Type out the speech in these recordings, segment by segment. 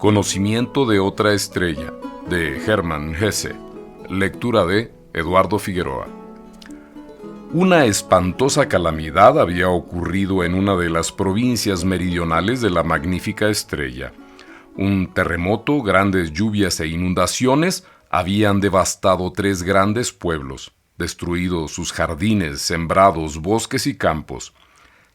Conocimiento de otra estrella, de Hermann Hesse. Lectura de Eduardo Figueroa. Una espantosa calamidad había ocurrido en una de las provincias meridionales de la magnífica estrella. Un terremoto, grandes lluvias e inundaciones habían devastado 3 grandes pueblos, destruido sus jardines, sembrados, bosques y campos.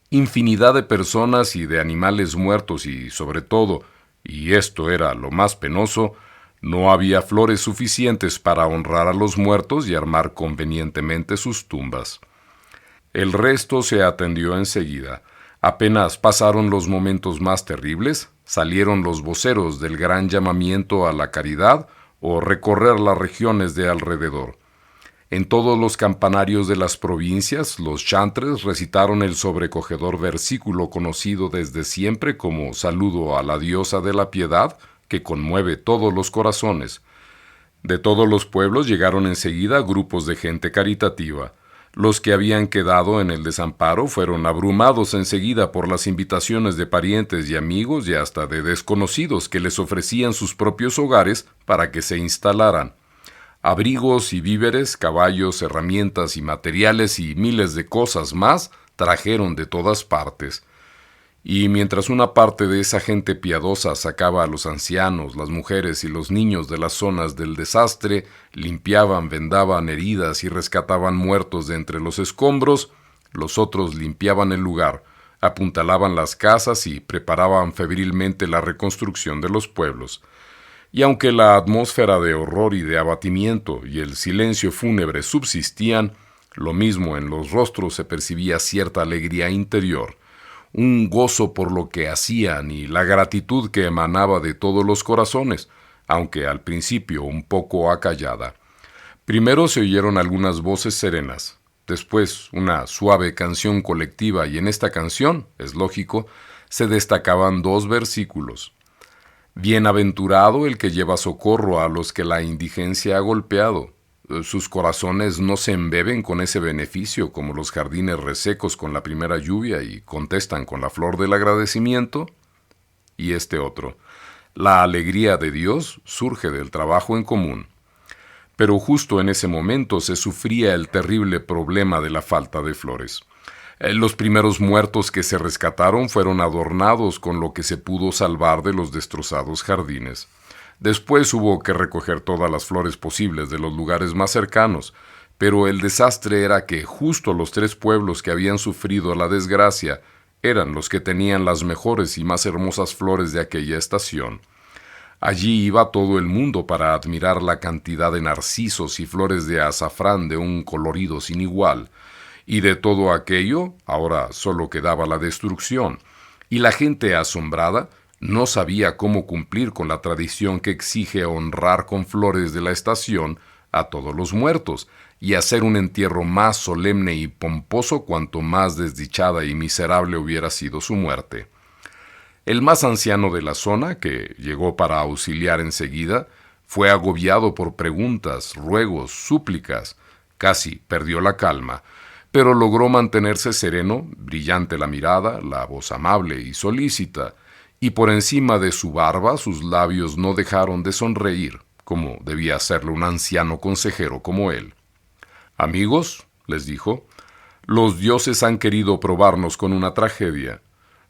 Infinidad de personas y de animales muertos y, sobre todo, y esto era lo más penoso, no había flores suficientes para honrar a los muertos y armar convenientemente sus tumbas. El resto se atendió enseguida. Apenas pasaron los momentos más terribles, salieron los voceros del gran llamamiento a la caridad o recorrer las regiones de alrededor. En todos los campanarios de las provincias, los chantres recitaron el sobrecogedor versículo conocido desde siempre como saludo a la diosa de la piedad, que conmueve todos los corazones. De todos los pueblos llegaron enseguida grupos de gente caritativa. Los que habían quedado en el desamparo fueron abrumados enseguida por las invitaciones de parientes y amigos y hasta de desconocidos que les ofrecían sus propios hogares para que se instalaran. Abrigos y víveres, caballos, herramientas y materiales y miles de cosas más trajeron de todas partes. Y mientras una parte de esa gente piadosa sacaba a los ancianos, las mujeres y los niños de las zonas del desastre, limpiaban, vendaban heridas y rescataban muertos de entre los escombros, los otros limpiaban el lugar, apuntalaban las casas y preparaban febrilmente la reconstrucción de los pueblos. Y aunque la atmósfera de horror y de abatimiento y el silencio fúnebre subsistían, lo mismo en los rostros se percibía cierta alegría interior, un gozo por lo que hacían y la gratitud que emanaba de todos los corazones, aunque al principio un poco acallada. Primero se oyeron algunas voces serenas, después una suave canción colectiva y en esta canción, es lógico, se destacaban 2 versículos. Bienaventurado el que lleva socorro a los que la indigencia ha golpeado. Sus corazones no se embeben con ese beneficio como los jardines resecos con la primera lluvia y contestan con la flor del agradecimiento. Y este otro, la alegría de Dios surge del trabajo en común. Pero justo en ese momento se sufría el terrible problema de la falta de flores. Los primeros muertos que se rescataron fueron adornados con lo que se pudo salvar de los destrozados jardines. Después hubo que recoger todas las flores posibles de los lugares más cercanos, pero el desastre era que justo los 3 pueblos que habían sufrido la desgracia eran los que tenían las mejores y más hermosas flores de aquella estación. Allí iba todo el mundo para admirar la cantidad de narcisos y flores de azafrán de un colorido sin igual. Y de todo aquello, ahora solo quedaba la destrucción, y la gente asombrada no sabía cómo cumplir con la tradición que exige honrar con flores de la estación a todos los muertos, y hacer un entierro más solemne y pomposo cuanto más desdichada y miserable hubiera sido su muerte. El más anciano de la zona, que llegó para auxiliar enseguida, fue agobiado por preguntas, ruegos, súplicas, casi perdió la calma, pero logró mantenerse sereno, brillante la mirada, la voz amable y solícita, y por encima de su barba sus labios no dejaron de sonreír, como debía hacerlo un anciano consejero como él. «Amigos», les dijo, «los dioses han querido probarnos con una tragedia.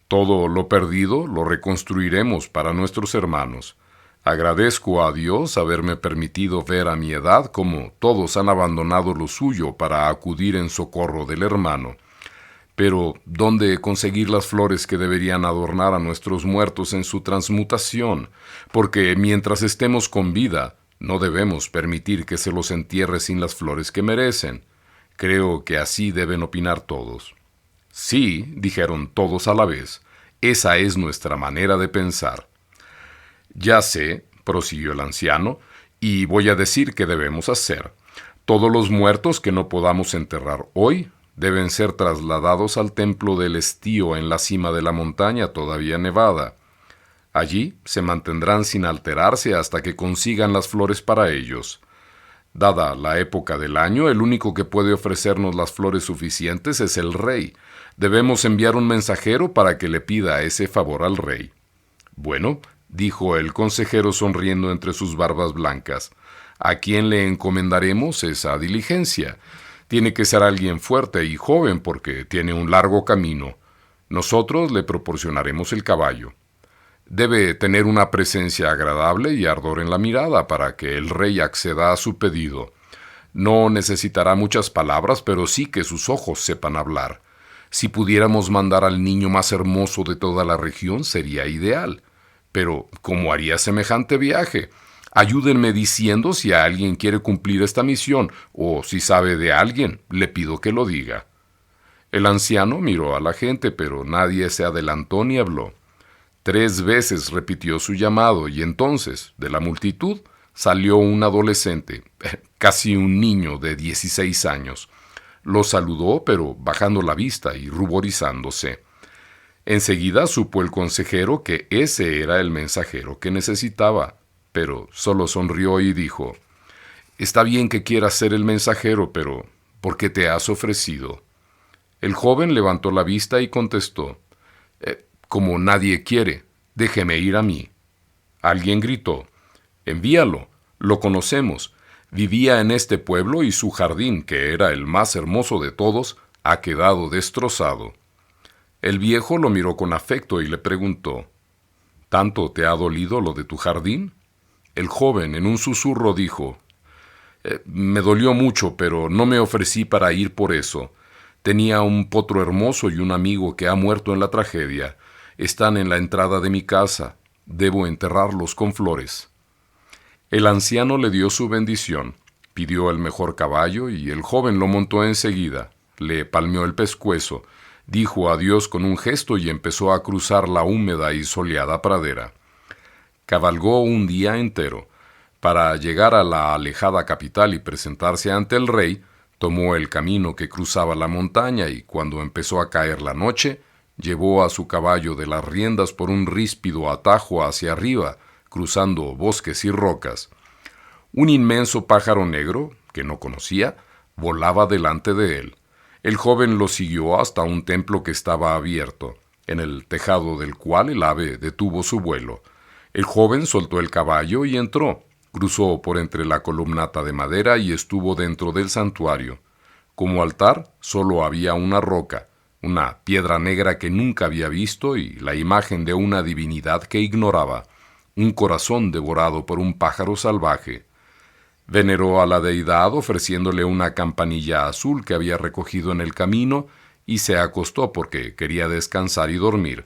Todo lo perdido lo reconstruiremos para nuestros hermanos. Agradezco a Dios haberme permitido ver a mi edad cómo todos han abandonado lo suyo para acudir en socorro del hermano. Pero, ¿dónde conseguir las flores que deberían adornar a nuestros muertos en su transmutación? Porque mientras estemos con vida, no debemos permitir que se los entierre sin las flores que merecen. Creo que así deben opinar todos». «Sí», dijeron todos a la vez, «esa es nuestra manera de pensar». «Ya sé», prosiguió el anciano, «y voy a decir qué debemos hacer. Todos los muertos que no podamos enterrar hoy deben ser trasladados al templo del estío en la cima de la montaña todavía nevada. Allí se mantendrán sin alterarse hasta que consigan las flores para ellos. Dada la época del año, el único que puede ofrecernos las flores suficientes es el rey. Debemos enviar un mensajero para que le pida ese favor al rey». «Bueno, dijo el consejero sonriendo entre sus barbas blancas. ¿A quién le encomendaremos esa diligencia? Tiene que ser alguien fuerte y joven porque tiene un largo camino. Nosotros le proporcionaremos el caballo. Debe tener una presencia agradable y ardor en la mirada para que el rey acceda a su pedido. No necesitará muchas palabras, pero sí que sus ojos sepan hablar. Si pudiéramos mandar al niño más hermoso de toda la región, sería ideal. Pero, ¿cómo haría semejante viaje? Ayúdenme diciendo si alguien quiere cumplir esta misión, o si sabe de alguien, le pido que lo diga. El anciano miró a la gente, pero nadie se adelantó ni habló. 3 veces repitió su llamado y entonces, de la multitud, salió un adolescente, casi un niño de 16 años. Lo saludó, pero bajando la vista y ruborizándose. Enseguida supo el consejero que ese era el mensajero que necesitaba, pero solo sonrió y dijo: «Está bien que quieras ser el mensajero, pero ¿por qué te has ofrecido?». El joven levantó la vista y contestó: «Como nadie quiere, déjeme ir a mí». Alguien gritó: «Envíalo, lo conocemos. Vivía en este pueblo y su jardín, que era el más hermoso de todos, ha quedado destrozado». El viejo lo miró con afecto y le preguntó: «¿Tanto te ha dolido lo de tu jardín?». El joven, en un susurro, dijo: «Me dolió mucho, pero no me ofrecí para ir por eso. Tenía un potro hermoso y un amigo que ha muerto en la tragedia. Están en la entrada de mi casa. Debo enterrarlos con flores». El anciano le dio su bendición, pidió el mejor caballo y el joven lo montó enseguida. Le palmeó el pescuezo, dijo adiós con un gesto y empezó a cruzar la húmeda y soleada pradera. Cabalgó un día entero. Para llegar a la alejada capital y presentarse ante el rey, tomó el camino que cruzaba la montaña y cuando empezó a caer la noche, llevó a su caballo de las riendas por un ríspido atajo hacia arriba, cruzando bosques y rocas. Un inmenso pájaro negro, que no conocía, volaba delante de él. El joven lo siguió hasta un templo que estaba abierto, en el tejado del cual el ave detuvo su vuelo. El joven soltó el caballo y entró. Cruzó por entre la columnata de madera y estuvo dentro del santuario. Como altar solo había una roca, una piedra negra que nunca había visto y la imagen de una divinidad que ignoraba, un corazón devorado por un pájaro salvaje. Veneró a la deidad ofreciéndole una campanilla azul que había recogido en el camino y se acostó porque quería descansar y dormir.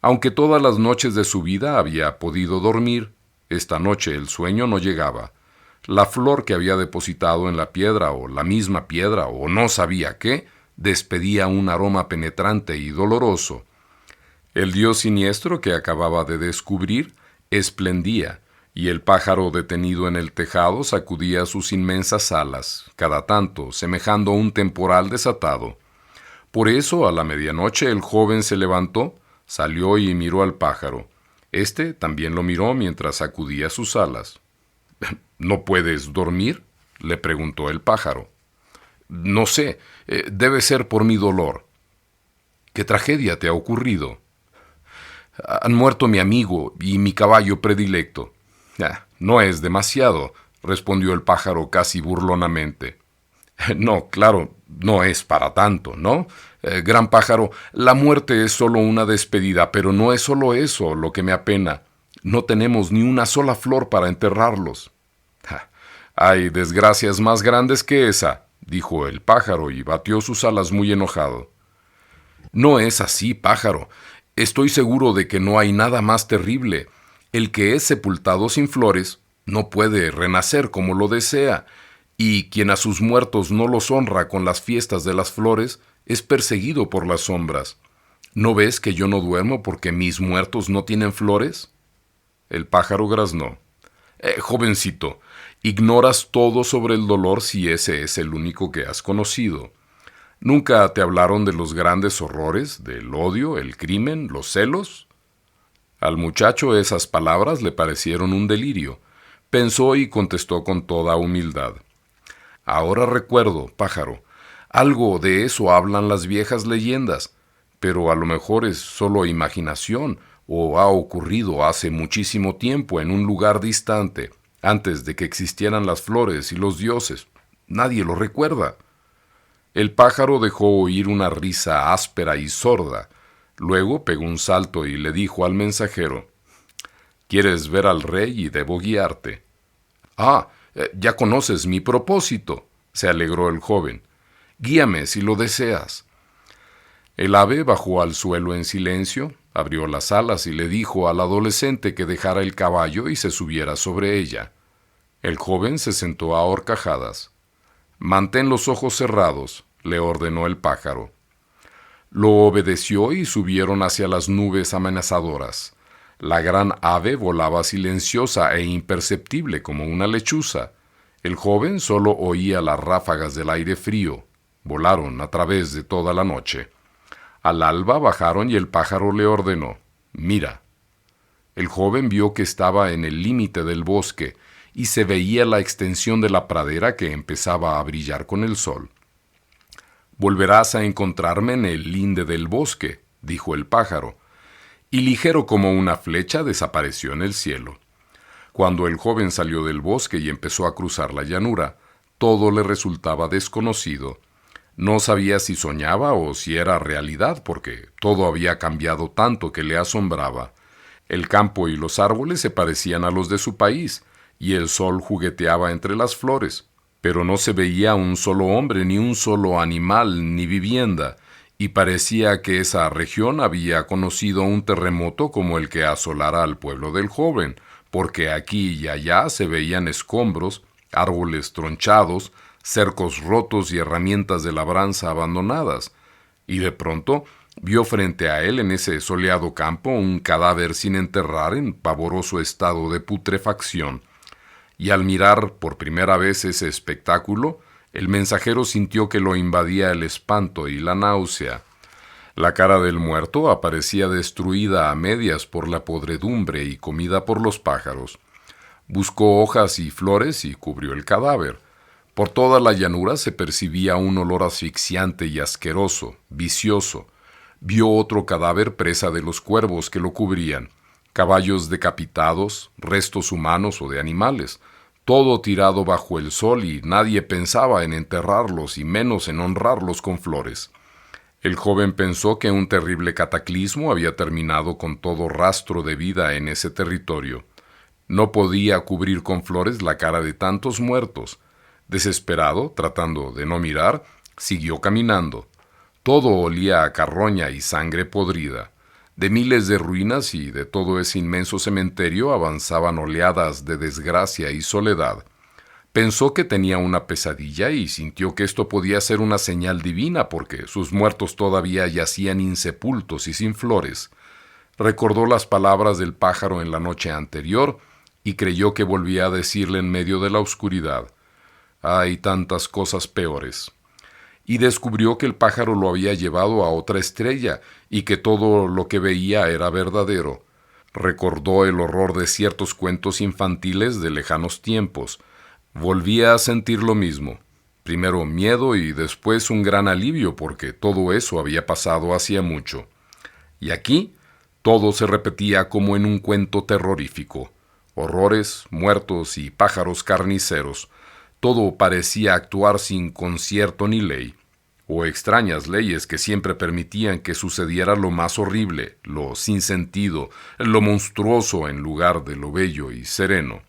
Aunque todas las noches de su vida había podido dormir, esta noche el sueño no llegaba. La flor que había depositado en la piedra o la misma piedra o no sabía qué, despedía un aroma penetrante y doloroso. El dios siniestro que acababa de descubrir esplendía, y el pájaro detenido en el tejado sacudía sus inmensas alas, cada tanto semejando un temporal desatado. Por eso, a la medianoche, el joven se levantó, salió y miró al pájaro. Este también lo miró mientras sacudía sus alas. «¿No puedes dormir?», le preguntó el pájaro. «No sé, debe ser por mi dolor». «¿Qué tragedia te ha ocurrido?». «Han muerto mi amigo y mi caballo predilecto». «No es demasiado», respondió el pájaro casi burlonamente. «No, claro, no es para tanto, ¿no? Gran pájaro, la muerte es solo una despedida, pero no es solo eso lo que me apena. No tenemos ni una sola flor para enterrarlos». «Hay desgracias más grandes que esa», dijo el pájaro y batió sus alas muy enojado. «No es así, pájaro. Estoy seguro de que no hay nada más terrible. El que es sepultado sin flores no puede renacer como lo desea, y quien a sus muertos no los honra con las fiestas de las flores es perseguido por las sombras. ¿No ves que yo no duermo porque mis muertos no tienen flores?». El pájaro graznó. «Jovencito, ignoras todo sobre el dolor si ese es el único que has conocido. ¿Nunca te hablaron de los grandes horrores, del odio, el crimen, los celos?». Al muchacho esas palabras le parecieron un delirio. Pensó y contestó con toda humildad: «Ahora recuerdo, pájaro, algo de eso hablan las viejas leyendas, pero a lo mejor es solo imaginación o ha ocurrido hace muchísimo tiempo en un lugar distante, antes de que existieran las flores y los dioses. Nadie lo recuerda. El pájaro dejó oír una risa áspera y sorda. Luego pegó un salto y le dijo al mensajero: «¿Quieres ver al rey y debo guiarte?» «Ah, ya conoces mi propósito», se alegró el joven. «Guíame si lo deseas». El ave bajó al suelo en silencio, abrió las alas y le dijo al adolescente que dejara el caballo y se subiera sobre ella. El joven se sentó a horcajadas. «Mantén los ojos cerrados», le ordenó el pájaro. Lo obedeció y subieron hacia las nubes amenazadoras. La gran ave volaba silenciosa e imperceptible como una lechuza. El joven solo oía las ráfagas del aire frío. Volaron a través de toda la noche. Al alba bajaron y el pájaro le ordenó: «Mira». El joven vio que estaba en el límite del bosque y se veía la extensión de la pradera que empezaba a brillar con el sol. «Volverás a encontrarme en el linde del bosque», dijo el pájaro, y ligero como una flecha desapareció en el cielo. Cuando el joven salió del bosque y empezó a cruzar la llanura, todo le resultaba desconocido. No sabía si soñaba o si era realidad, porque todo había cambiado tanto que le asombraba. El campo y los árboles se parecían a los de su país, y el sol jugueteaba entre las flores, pero no se veía un solo hombre, ni un solo animal, ni vivienda, y parecía que esa región había conocido un terremoto como el que asolara al pueblo del joven, porque aquí y allá se veían escombros, árboles tronchados, cercos rotos y herramientas de labranza abandonadas, y de pronto vio frente a él en ese soleado campo un cadáver sin enterrar en pavoroso estado de putrefacción, y al mirar por primera vez ese espectáculo, el mensajero sintió que lo invadía el espanto y la náusea. La cara del muerto aparecía destruida a medias por la podredumbre y comida por los pájaros. Buscó hojas y flores y cubrió el cadáver. Por toda la llanura se percibía un olor asfixiante y asqueroso, vicioso. Vio otro cadáver presa de los cuervos que lo cubrían, caballos decapitados, restos humanos o de animales, todo tirado bajo el sol, y nadie pensaba en enterrarlos y menos en honrarlos con flores. El joven pensó que un terrible cataclismo había terminado con todo rastro de vida en ese territorio. No podía cubrir con flores la cara de tantos muertos. Desesperado, tratando de no mirar, siguió caminando. Todo olía a carroña y sangre podrida. De miles de ruinas y de todo ese inmenso cementerio avanzaban oleadas de desgracia y soledad. Pensó que tenía una pesadilla y sintió que esto podía ser una señal divina, porque sus muertos todavía yacían insepultos y sin flores. Recordó las palabras del pájaro en la noche anterior y creyó que volvía a decirle en medio de la oscuridad: «Hay tantas cosas peores». Y descubrió que el pájaro lo había llevado a otra estrella y que todo lo que veía era verdadero. Recordó el horror de ciertos cuentos infantiles de lejanos tiempos. Volvía a sentir lo mismo. Primero miedo y después un gran alivio, porque todo eso había pasado hacía mucho. Y aquí todo se repetía como en un cuento terrorífico. Horrores, muertos y pájaros carniceros. Todo parecía actuar sin concierto ni ley, o extrañas leyes que siempre permitían que sucediera lo más horrible, lo sin sentido, lo monstruoso en lugar de lo bello y sereno.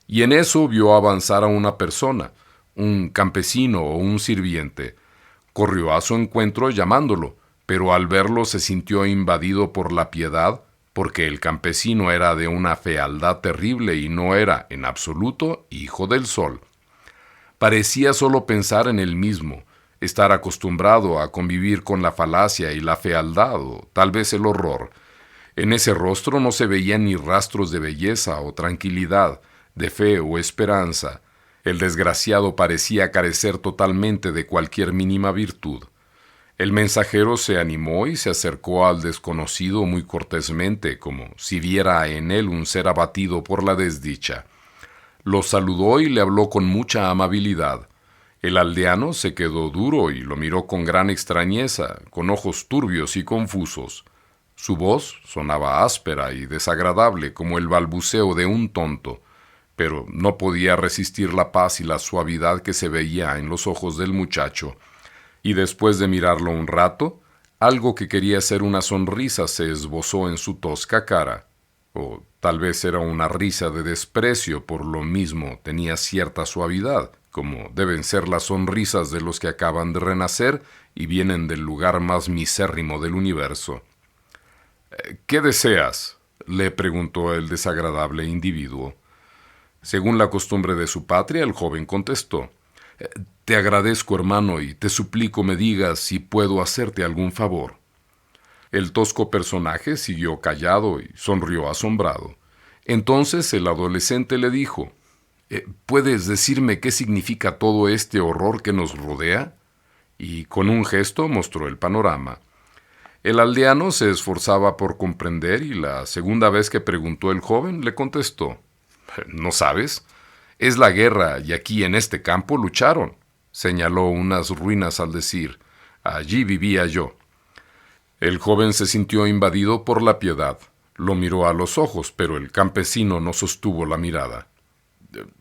Y en eso vio avanzar a una persona, un campesino o un sirviente. Corrió a su encuentro llamándolo, pero al verlo se sintió invadido por la piedad, porque el campesino era de una fealdad terrible y no era, en absoluto, hijo del sol. Parecía solo pensar en él mismo, estar acostumbrado a convivir con la falacia y la fealdad, o tal vez el horror. En ese rostro no se veían ni rastros de belleza o tranquilidad, de fe o esperanza. El desgraciado parecía carecer totalmente de cualquier mínima virtud. El mensajero se animó y se acercó al desconocido muy cortésmente, como si viera en él un ser abatido por la desdicha. Lo saludó y le habló con mucha amabilidad. El aldeano se quedó duro y lo miró con gran extrañeza, con ojos turbios y confusos. Su voz sonaba áspera y desagradable como el balbuceo de un tonto, pero no podía resistir la paz y la suavidad que se veía en los ojos del muchacho, y después de mirarlo un rato, algo que quería ser una sonrisa se esbozó en su tosca cara, o tal vez era una risa de desprecio, por lo mismo tenía cierta suavidad, como deben ser las sonrisas de los que acaban de renacer y vienen del lugar más misérrimo del universo. «¿Qué deseas?», le preguntó el desagradable individuo. Según la costumbre de su patria, el joven contestó: «Te agradezco, hermano, y te suplico me digas si puedo hacerte algún favor». El tosco personaje siguió callado y sonrió asombrado. Entonces el adolescente le dijo: «¿Puedes decirme qué significa todo este horror que nos rodea?». Y con un gesto mostró el panorama. El aldeano se esforzaba por comprender y la segunda vez que preguntó el joven le contestó: «¿No sabes? Es la guerra y aquí en este campo lucharon». Señaló unas ruinas al decir: «Allí vivía yo». El joven se sintió invadido por la piedad. Lo miró a los ojos, pero el campesino no sostuvo la mirada.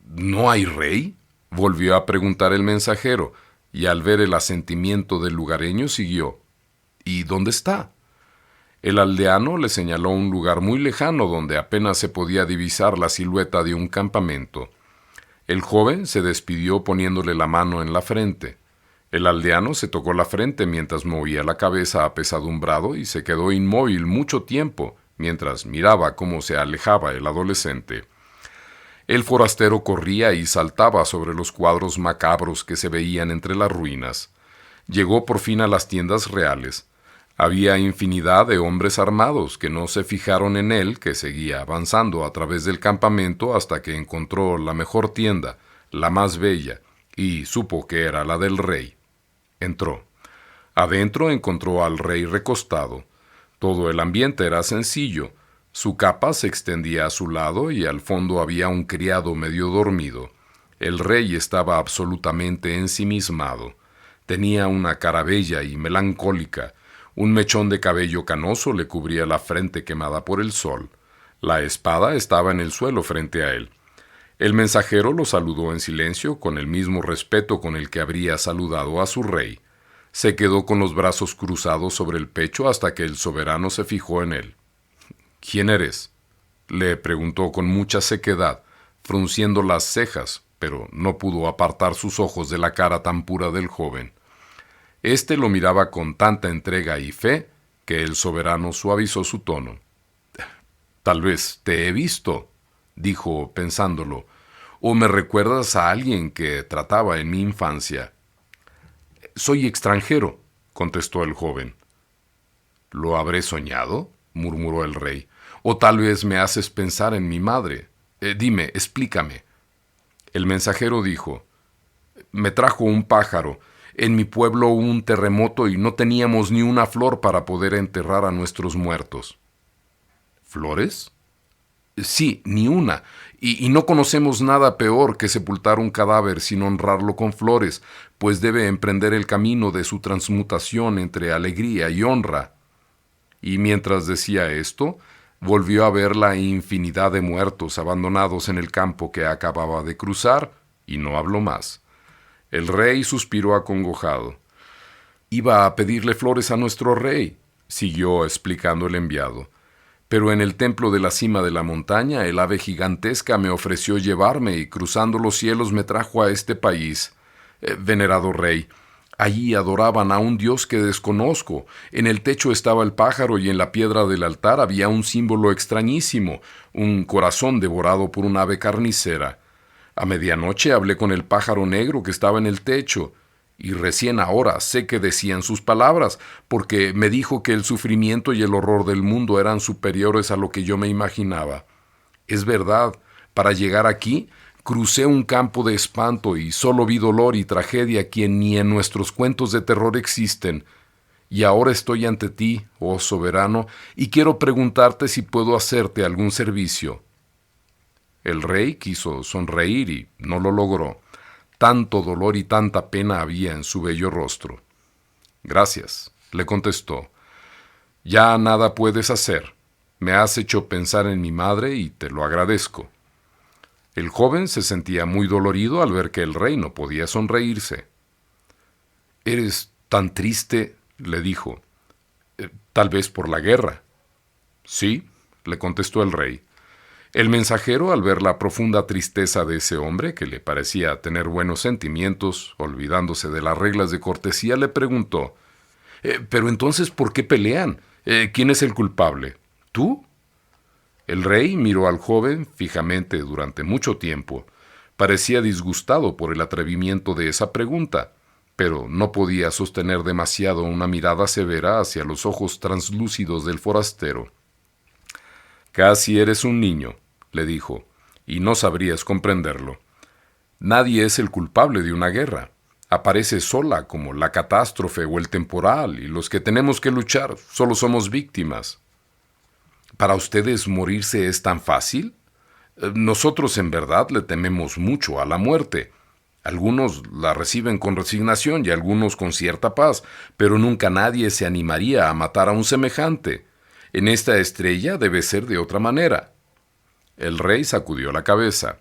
«¿No hay rey?», volvió a preguntar el mensajero, y al ver el asentimiento del lugareño siguió: «¿Y dónde está?». El aldeano le señaló un lugar muy lejano donde apenas se podía divisar la silueta de un campamento. El joven se despidió poniéndole la mano en la frente. El aldeano se tocó la frente mientras movía la cabeza apesadumbrado y se quedó inmóvil mucho tiempo mientras miraba cómo se alejaba el adolescente. El forastero corría y saltaba sobre los cuadros macabros que se veían entre las ruinas. Llegó por fin a las tiendas reales. Había infinidad de hombres armados que no se fijaron en él, que seguía avanzando a través del campamento hasta que encontró la mejor tienda, la más bella, y supo que era la del rey. Entró. Adentro encontró al rey recostado. Todo el ambiente era sencillo. Su capa se extendía a su lado y al fondo había un criado medio dormido. El rey estaba absolutamente ensimismado. Tenía una cara bella y melancólica. Un mechón de cabello canoso le cubría la frente quemada por el sol. La espada estaba en el suelo frente a él. El mensajero lo saludó en silencio con el mismo respeto con el que habría saludado a su rey. Se quedó con los brazos cruzados sobre el pecho hasta que el soberano se fijó en él. «¿Quién eres?», le preguntó con mucha sequedad, frunciendo las cejas, pero no pudo apartar sus ojos de la cara tan pura del joven. Este lo miraba con tanta entrega y fe que el soberano suavizó su tono. «Tal vez te he visto», dijo pensándolo, «o me recuerdas a alguien que trataba en mi infancia». «Soy extranjero», contestó el joven. «¿Lo habré soñado?», murmuró el rey. «O tal vez me haces pensar en mi madre. Dime, explícame». El mensajero dijo: «Me trajo un pájaro. En mi pueblo hubo un terremoto y no teníamos ni una flor para poder enterrar a nuestros muertos». «¿Flores?». «Sí, ni una. Y no conocemos nada peor que sepultar un cadáver sin honrarlo con flores, pues debe emprender el camino de su transmutación entre alegría y honra». Y mientras decía esto, volvió a ver la infinidad de muertos abandonados en el campo que acababa de cruzar, y no habló más. El rey suspiró acongojado. «Iba a pedirle flores a nuestro rey», siguió explicando el enviado. «Pero en el templo de la cima de la montaña el ave gigantesca me ofreció llevarme y cruzando los cielos me trajo a este país. Venerado rey, allí adoraban a un dios que desconozco. En el techo estaba el pájaro y en la piedra del altar había un símbolo extrañísimo, un corazón devorado por un ave carnicera. A medianoche hablé con el pájaro negro que estaba en el techo, y recién ahora sé que decían sus palabras, porque me dijo que el sufrimiento y el horror del mundo eran superiores a lo que yo me imaginaba. Es verdad, para llegar aquí, crucé un campo de espanto y solo vi dolor y tragedia que ni en nuestros cuentos de terror existen. Y ahora estoy ante ti, oh soberano, y quiero preguntarte si puedo hacerte algún servicio». El rey quiso sonreír y no lo logró. Tanto dolor y tanta pena había en su bello rostro. «Gracias», le contestó. Ya nada puedes hacer. Me has hecho pensar en mi madre y te lo agradezco. El joven se sentía muy dolorido al ver que el rey no podía sonreírse. «¿Eres tan triste?», le dijo. «Tal vez por la guerra». «Sí», le contestó el rey. El mensajero, al ver la profunda tristeza de ese hombre, que le parecía tener buenos sentimientos, olvidándose de las reglas de cortesía, le preguntó: «Pero entonces, ¿por qué pelean? ¿Quién es el culpable? ¿Tú?». El rey miró al joven fijamente durante mucho tiempo. Parecía disgustado por el atrevimiento de esa pregunta, pero no podía sostener demasiado una mirada severa hacia los ojos translúcidos del forastero. «Casi eres un niño», le dijo, «y no sabrías comprenderlo. Nadie es el culpable de una guerra. Aparece sola como la catástrofe o el temporal, y los que tenemos que luchar solo somos víctimas». ¿Para ustedes morirse es tan fácil? Nosotros en verdad le tememos mucho a la muerte. Algunos la reciben con resignación y algunos con cierta paz, pero nunca nadie se animaría a matar a un semejante. En esta estrella debe ser de otra manera. El rey sacudió la cabeza.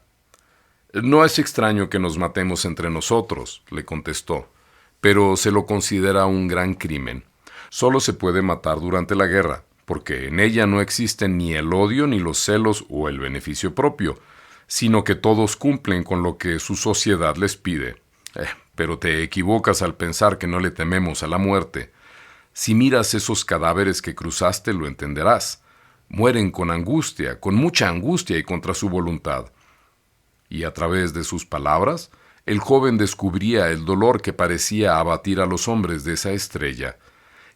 «No es extraño que nos matemos entre nosotros», le contestó, «pero se lo considera un gran crimen. Solo se puede matar durante la guerra, porque en ella no existen ni el odio, ni los celos o el beneficio propio, sino que todos cumplen con lo que su sociedad les pide. Pero te equivocas al pensar que no le tememos a la muerte. Si miras esos cadáveres que cruzaste, lo entenderás. Mueren con angustia, con mucha angustia y contra su voluntad». Y a través de sus palabras, el joven descubría el dolor que parecía abatir a los hombres de esa estrella.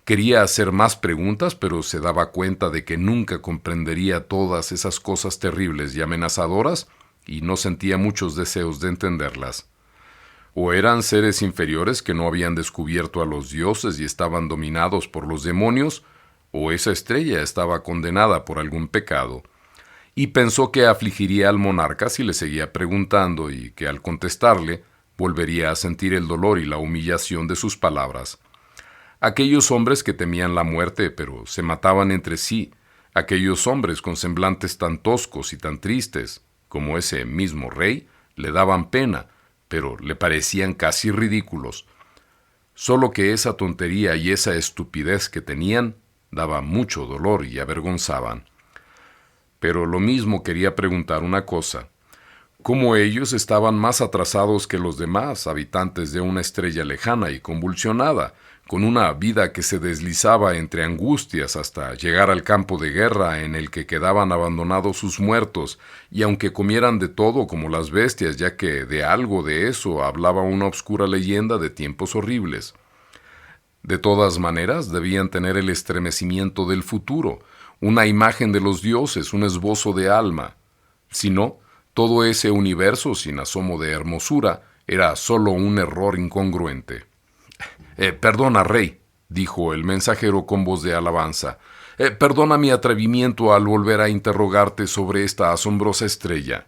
Quería hacer más preguntas, pero se daba cuenta de que nunca comprendería todas esas cosas terribles y amenazadoras, y no sentía muchos deseos de entenderlas. O eran seres inferiores que no habían descubierto a los dioses y estaban dominados por los demonios, o esa estrella estaba condenada por algún pecado. Y pensó que afligiría al monarca si le seguía preguntando y que al contestarle volvería a sentir el dolor y la humillación de sus palabras. Aquellos hombres que temían la muerte pero se mataban entre sí, aquellos hombres con semblantes tan toscos y tan tristes, como ese mismo rey, le daban pena, pero le parecían casi ridículos. Solo que esa tontería y esa estupidez que tenían daba mucho dolor y avergonzaban. Pero lo mismo quería preguntar una cosa: ¿cómo ellos estaban más atrasados que los demás habitantes de una estrella lejana y convulsionada, con una vida que se deslizaba entre angustias hasta llegar al campo de guerra en el que quedaban abandonados sus muertos, y aunque comieran de todo como las bestias, ya que de algo de eso hablaba una obscura leyenda de tiempos horribles? De todas maneras, debían tener el estremecimiento del futuro, una imagen de los dioses, un esbozo de alma. Si no, todo ese universo sin asomo de hermosura era solo un error incongruente. «Perdona, rey», dijo el mensajero con voz de alabanza. «Perdona mi atrevimiento al volver a interrogarte sobre esta asombrosa estrella».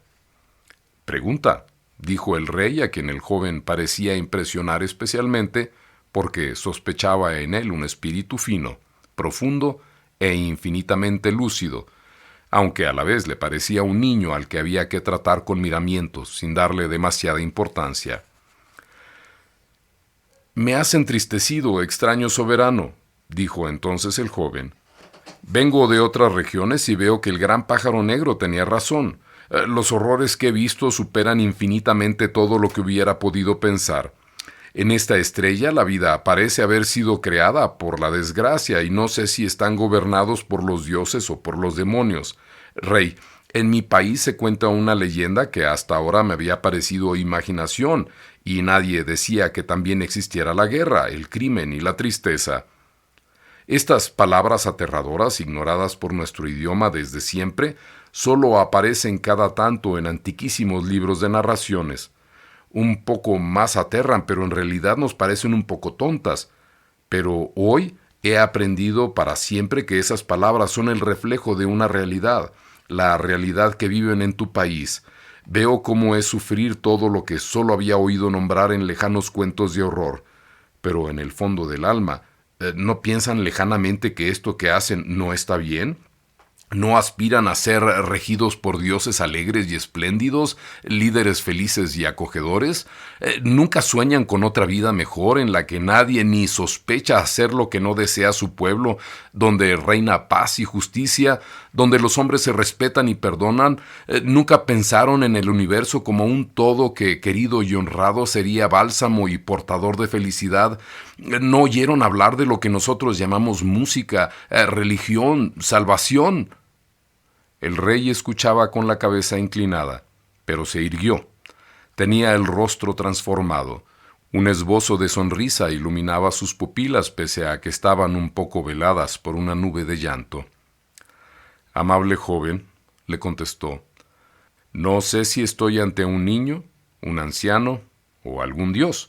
«Pregunta», dijo el rey, a quien el joven parecía impresionar especialmente, porque sospechaba en él un espíritu fino, profundo e infinitamente lúcido, aunque a la vez le parecía un niño al que había que tratar con miramientos, sin darle demasiada importancia. «Me has entristecido, extraño soberano», dijo entonces el joven. «Vengo de otras regiones y veo que el gran pájaro negro tenía razón. Los horrores que he visto superan infinitamente todo lo que hubiera podido pensar. En esta estrella la vida parece haber sido creada por la desgracia y no sé si están gobernados por los dioses o por los demonios. Rey, en mi país se cuenta una leyenda que hasta ahora me había parecido imaginación, y nadie decía que también existiera la guerra, el crimen y la tristeza. Estas palabras aterradoras, ignoradas por nuestro idioma desde siempre, solo aparecen cada tanto en antiquísimos libros de narraciones. Un poco más aterran, pero en realidad nos parecen un poco tontas. Pero hoy he aprendido para siempre que esas palabras son el reflejo de una realidad, la realidad que viven en tu país. Veo cómo es sufrir todo lo que solo había oído nombrar en lejanos cuentos de horror. Pero en el fondo del alma, ¿No piensan lejanamente que esto que hacen no está bien? ¿No aspiran a ser regidos por dioses alegres y espléndidos, líderes felices y acogedores? ¿Nunca sueñan con otra vida mejor en la que nadie ni sospecha hacer lo que no desea su pueblo, donde reina paz y justicia, donde los hombres se respetan y perdonan? ¿Nunca pensaron en el universo como un todo que, querido y honrado, sería bálsamo y portador de felicidad? ¿No oyeron hablar de lo que nosotros llamamos música, religión, salvación? El rey escuchaba con la cabeza inclinada, pero se irguió. Tenía el rostro transformado. Un esbozo de sonrisa iluminaba sus pupilas pese a que estaban un poco veladas por una nube de llanto. Amable joven, le contestó, no sé si estoy ante un niño, un anciano o algún dios.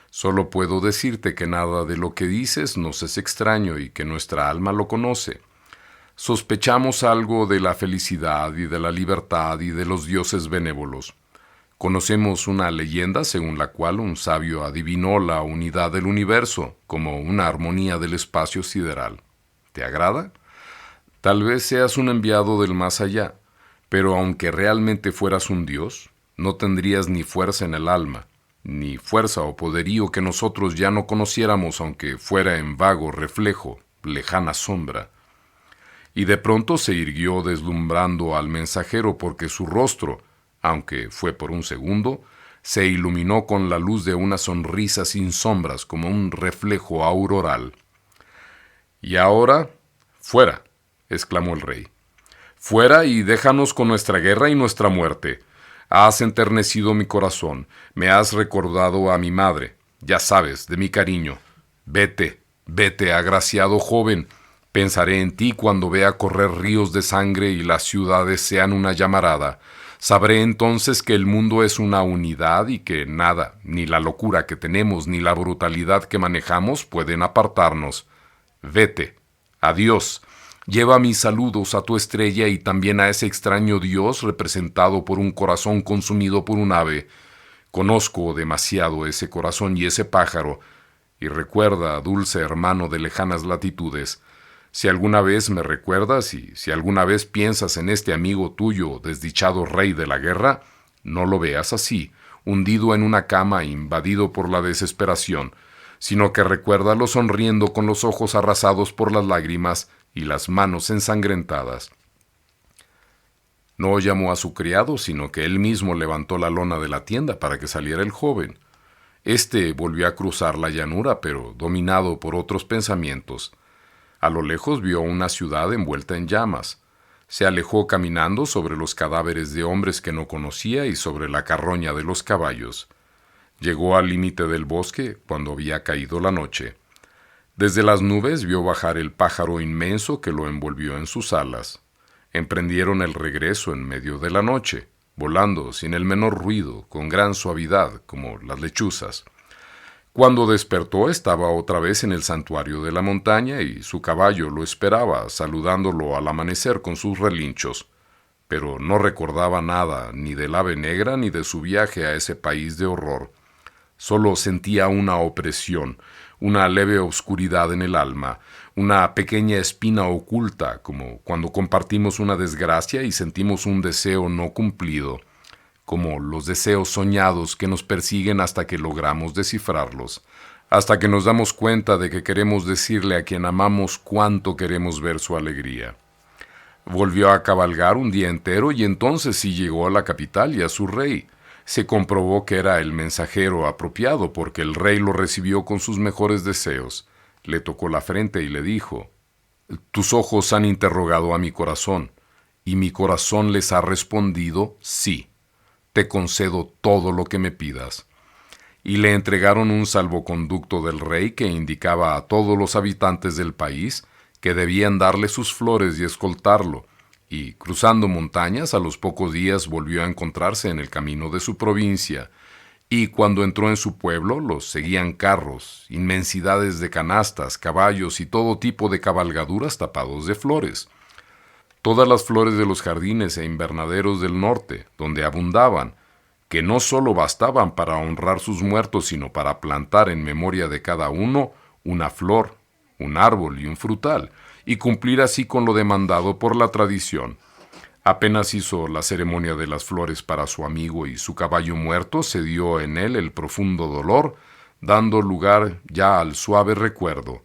Solo puedo decirte que nada de lo que dices nos es extraño y que nuestra alma lo conoce. Sospechamos algo de la felicidad y de la libertad y de los dioses benévolos. Conocemos una leyenda según la cual un sabio adivinó la unidad del universo como una armonía del espacio sideral. ¿Te agrada? Tal vez seas un enviado del más allá, pero aunque realmente fueras un dios, no tendrías ni fuerza en el alma, ni fuerza o poderío que nosotros ya no conociéramos aunque fuera en vago reflejo, lejana sombra. Y de pronto se irguió deslumbrando al mensajero porque su rostro, aunque fue por un segundo, se iluminó con la luz de una sonrisa sin sombras como un reflejo auroral. «Y ahora, fuera», exclamó el rey. «Fuera y déjanos con nuestra guerra y nuestra muerte. Has enternecido mi corazón, me has recordado a mi madre, ya sabes, de mi cariño. Vete, vete, agraciado joven. Pensaré en ti cuando vea correr ríos de sangre y las ciudades sean una llamarada. Sabré entonces que el mundo es una unidad y que nada, ni la locura que tenemos, ni la brutalidad que manejamos pueden apartarnos. Vete. Adiós. Lleva mis saludos a tu estrella y también a ese extraño dios representado por un corazón consumido por un ave. Conozco demasiado ese corazón y ese pájaro. Y recuerda, dulce hermano de lejanas latitudes, si alguna vez me recuerdas y si alguna vez piensas en este amigo tuyo, desdichado rey de la guerra, no lo veas así, hundido en una cama invadido por la desesperación, sino que recuérdalo sonriendo con los ojos arrasados por las lágrimas y las manos ensangrentadas. No llamó a su criado, sino que él mismo levantó la lona de la tienda para que saliera el joven. Este volvió a cruzar la llanura, pero dominado por otros pensamientos. A lo lejos vio una ciudad envuelta en llamas. Se alejó caminando sobre los cadáveres de hombres que no conocía y sobre la carroña de los caballos. Llegó al límite del bosque cuando había caído la noche. Desde las nubes vio bajar el pájaro inmenso que lo envolvió en sus alas. Emprendieron el regreso en medio de la noche, volando sin el menor ruido, con gran suavidad, como las lechuzas. Cuando despertó estaba otra vez en el santuario de la montaña y su caballo lo esperaba, saludándolo al amanecer con sus relinchos. Pero no recordaba nada ni del ave negra ni de su viaje a ese país de horror. Solo sentía una opresión, una leve oscuridad en el alma, una pequeña espina oculta, como cuando compartimos una desgracia y sentimos un deseo no cumplido, como los deseos soñados que nos persiguen hasta que logramos descifrarlos, hasta que nos damos cuenta de que queremos decirle a quien amamos cuánto queremos ver su alegría. Volvió a cabalgar un día entero y entonces sí llegó a la capital y a su rey. Se comprobó que era el mensajero apropiado porque el rey lo recibió con sus mejores deseos. Le tocó la frente y le dijo: «Tus ojos han interrogado a mi corazón, y mi corazón les ha respondido sí. Te concedo todo lo que me pidas». Y le entregaron un salvoconducto del rey que indicaba a todos los habitantes del país que debían darle sus flores y escoltarlo, y cruzando montañas a los pocos días volvió a encontrarse en el camino de su provincia, y cuando entró en su pueblo los seguían carros, inmensidades de canastas, caballos y todo tipo de cabalgaduras tapados de flores. Todas las flores de los jardines e invernaderos del norte, donde abundaban, que no sólo bastaban para honrar sus muertos, sino para plantar en memoria de cada uno una flor, un árbol y un frutal, y cumplir así con lo demandado por la tradición. Apenas hizo la ceremonia de las flores para su amigo y su caballo muerto, se dio en él el profundo dolor, dando lugar ya al suave recuerdo.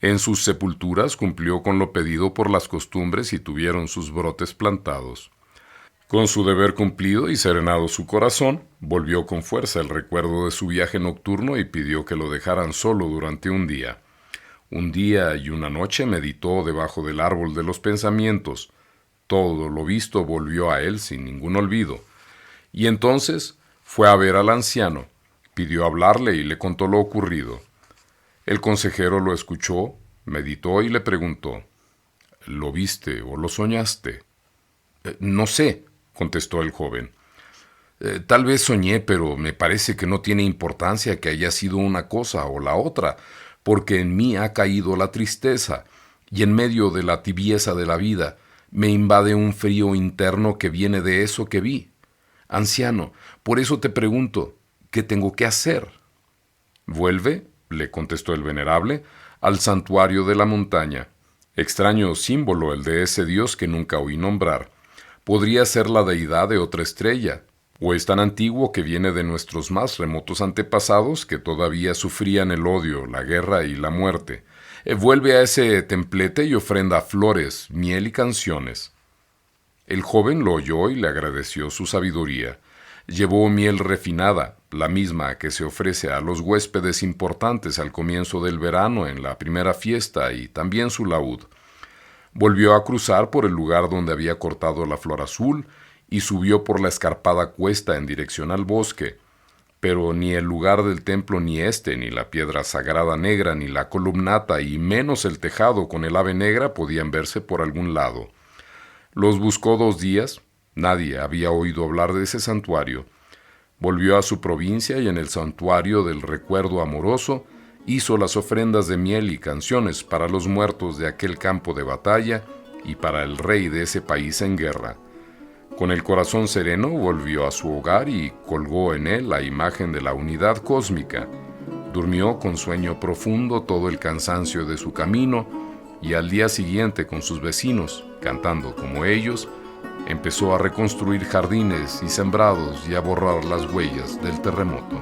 En sus sepulturas cumplió con lo pedido por las costumbres y tuvieron sus brotes plantados. Con su deber cumplido y serenado su corazón, volvió con fuerza el recuerdo de su viaje nocturno y pidió que lo dejaran solo durante un día. Un día y una noche meditó debajo del árbol de los pensamientos. Todo lo visto volvió a él sin ningún olvido. Y entonces fue a ver al anciano, pidió hablarle y le contó lo ocurrido. El consejero lo escuchó, meditó y le preguntó: ¿Lo viste o lo soñaste? No sé, contestó el joven. Tal vez soñé, pero me parece que no tiene importancia que haya sido una cosa o la otra, porque en mí ha caído la tristeza, y en medio de la tibieza de la vida me invade un frío interno que viene de eso que vi. Anciano, por eso te pregunto, ¿qué tengo que hacer? Vuelve, le contestó el venerable, al santuario de la montaña. Extraño símbolo el de ese dios que nunca oí nombrar. Podría ser la deidad de otra estrella, o es tan antiguo que viene de nuestros más remotos antepasados que todavía sufrían el odio, la guerra y la muerte. Vuelve a ese templete y ofrenda flores, miel y canciones. El joven lo oyó y le agradeció su sabiduría. Llevó miel refinada, la misma que se ofrece a los huéspedes importantes al comienzo del verano en la primera fiesta, y también su laúd. Volvió a cruzar por el lugar donde había cortado la flor azul y subió por la escarpada cuesta en dirección al bosque. Pero ni el lugar del templo ni ni la piedra sagrada negra, ni la columnata, y menos el tejado con el ave negra podían verse por algún lado. Los buscó 2 días, nadie había oído hablar de ese santuario. Volvió a su provincia y en el santuario del recuerdo amoroso hizo las ofrendas de miel y canciones para los muertos de aquel campo de batalla y para el rey de ese país en guerra. Con el corazón sereno volvió a su hogar y colgó en él la imagen de la unidad cósmica. Durmió con sueño profundo todo el cansancio de su camino y al día siguiente con sus vecinos, cantando como ellos, empezó a reconstruir jardines y sembrados y a borrar las huellas del terremoto.